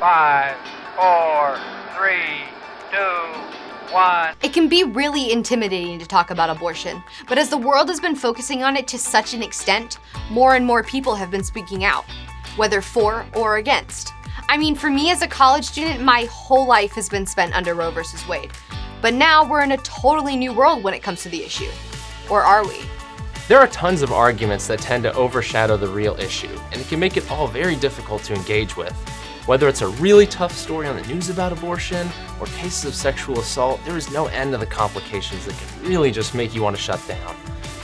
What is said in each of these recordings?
5, 4, 3, 2, 1. It can be really intimidating to talk about abortion, but as the world has been focusing on it to such an extent, more and more people have been speaking out, whether for or against. I mean, for me as a college student, my whole life has been spent under Roe versus Wade. But now we're in a totally new world when it comes to the issue. Or are we? There are tons of arguments that tend to overshadow the real issue, and it can make it all very difficult to engage with. Whether it's a really tough story on the news about abortion or cases of sexual assault, there is no end to the complications that can really just make you want to shut down.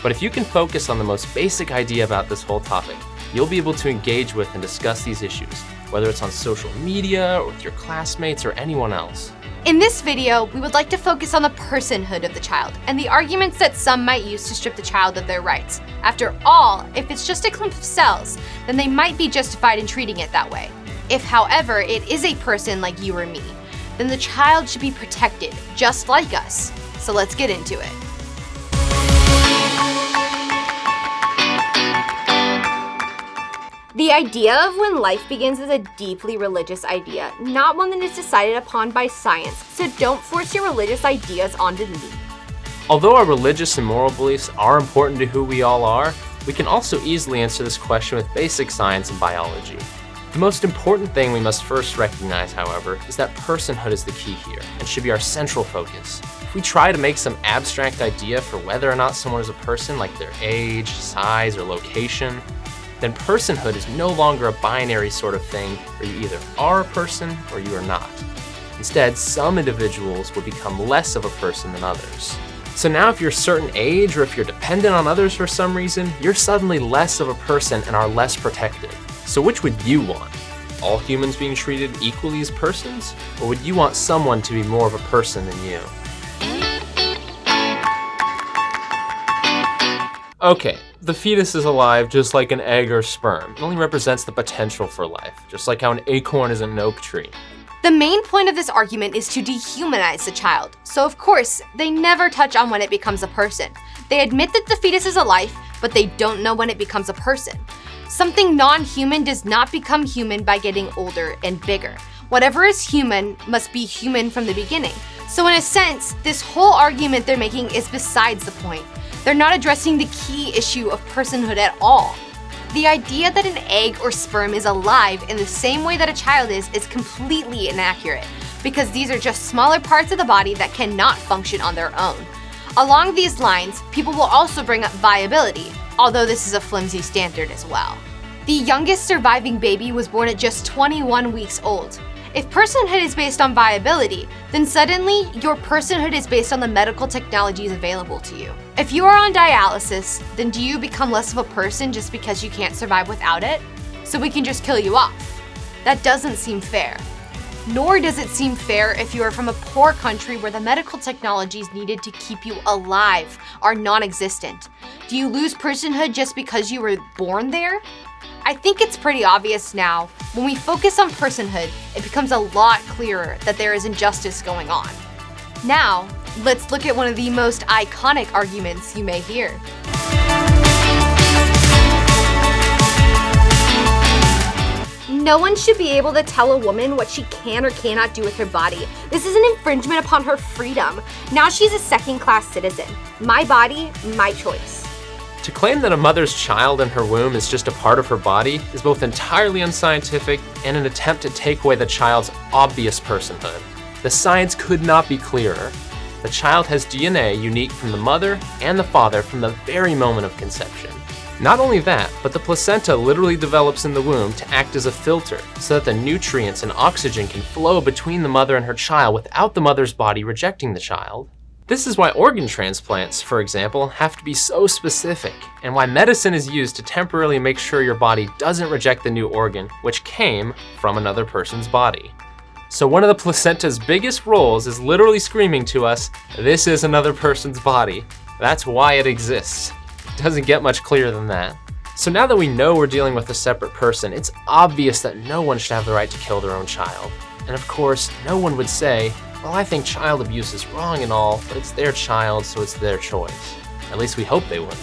But if you can focus on the most basic idea about this whole topic, you'll be able to engage with and discuss these issues, whether it's on social media or with your classmates or anyone else. In this video, we would like to focus on the personhood of the child and the arguments that some might use to strip the child of their rights. After all, if it's just a clump of cells, then they might be justified in treating it that way. If, however, it is a person like you or me, then the child should be protected, just like us. So let's get into it. The idea of when life begins is a deeply religious idea, not one that is decided upon by science, so don't force your religious ideas onto me. Although our religious and moral beliefs are important to who we all are, we can also easily answer this question with basic science and biology. The most important thing we must first recognize, however, is that personhood is the key here and should be our central focus. If we try to make some abstract idea for whether or not someone is a person, like their age, size, or location, then personhood is no longer a binary sort of thing where you either are a person or you are not. Instead, some individuals will become less of a person than others. So now if you're a certain age or if you're dependent on others for some reason, you're suddenly less of a person and are less protected. So which would you want? All humans being treated equally as persons? Or would you want someone to be more of a person than you? Okay, the fetus is alive just like an egg or sperm. It only represents the potential for life, just like how an acorn is an oak tree. The main point of this argument is to dehumanize the child. So of course, they never touch on when it becomes a person. They admit that the fetus is a life, but they don't know when it becomes a person. Something non-human does not become human by getting older and bigger. Whatever is human must be human from the beginning. So in a sense, this whole argument they're making is besides the point. They're not addressing the key issue of personhood at all. The idea that an egg or sperm is alive in the same way that a child is completely inaccurate, because these are just smaller parts of the body that cannot function on their own. Along these lines, people will also bring up viability, although this is a flimsy standard as well. The youngest surviving baby was born at just 21 weeks old. If personhood is based on viability, then suddenly your personhood is based on the medical technologies available to you. If you are on dialysis, then do you become less of a person just because you can't survive without it? So we can just kill you off. That doesn't seem fair. Nor does it seem fair if you are from a poor country where the medical technologies needed to keep you alive are non-existent. Do you lose personhood just because you were born there? I think it's pretty obvious now. When we focus on personhood, it becomes a lot clearer that there is injustice going on. Now, let's look at one of the most iconic arguments you may hear. No one should be able to tell a woman what she can or cannot do with her body. This is an infringement upon her freedom. Now she's a second-class citizen. My body, my choice. To claim that a mother's child in her womb is just a part of her body is both entirely unscientific and an attempt to take away the child's obvious personhood. The science could not be clearer. The child has DNA unique from the mother and the father from the very moment of conception. Not only that, but the placenta literally develops in the womb to act as a filter so that the nutrients and oxygen can flow between the mother and her child without the mother's body rejecting the child. This is why organ transplants, for example, have to be so specific, and why medicine is used to temporarily make sure your body doesn't reject the new organ, which came from another person's body. So one of the placenta's biggest roles is literally screaming to us, this is another person's body. That's why it exists. It doesn't get much clearer than that. So now that we know we're dealing with a separate person, it's obvious that no one should have the right to kill their own child. And of course, no one would say, well, I think child abuse is wrong and all, but it's their child, so it's their choice. At least we hope they wouldn't.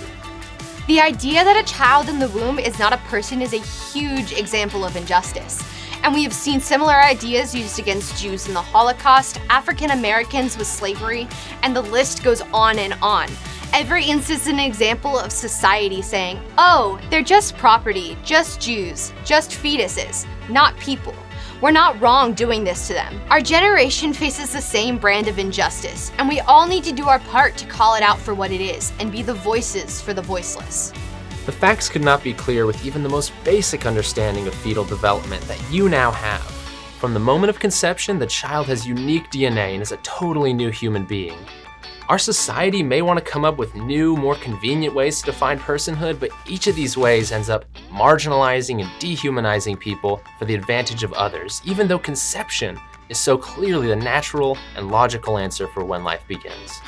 The idea that a child in the womb is not a person is a huge example of injustice. And we have seen similar ideas used against Jews in the Holocaust, African Americans with slavery, and the list goes on and on. Every instance is an example of society saying, oh, they're just property, just Jews, just fetuses, not people. We're not wrong doing this to them. Our generation faces the same brand of injustice, and we all need to do our part to call it out for what it is and be the voices for the voiceless. The facts could not be clearer with even the most basic understanding of fetal development that you now have. From the moment of conception, the child has unique DNA and is a totally new human being. Our society may want to come up with new, more convenient ways to define personhood, but each of these ways ends up marginalizing and dehumanizing people for the advantage of others, even though conception is so clearly the natural and logical answer for when life begins.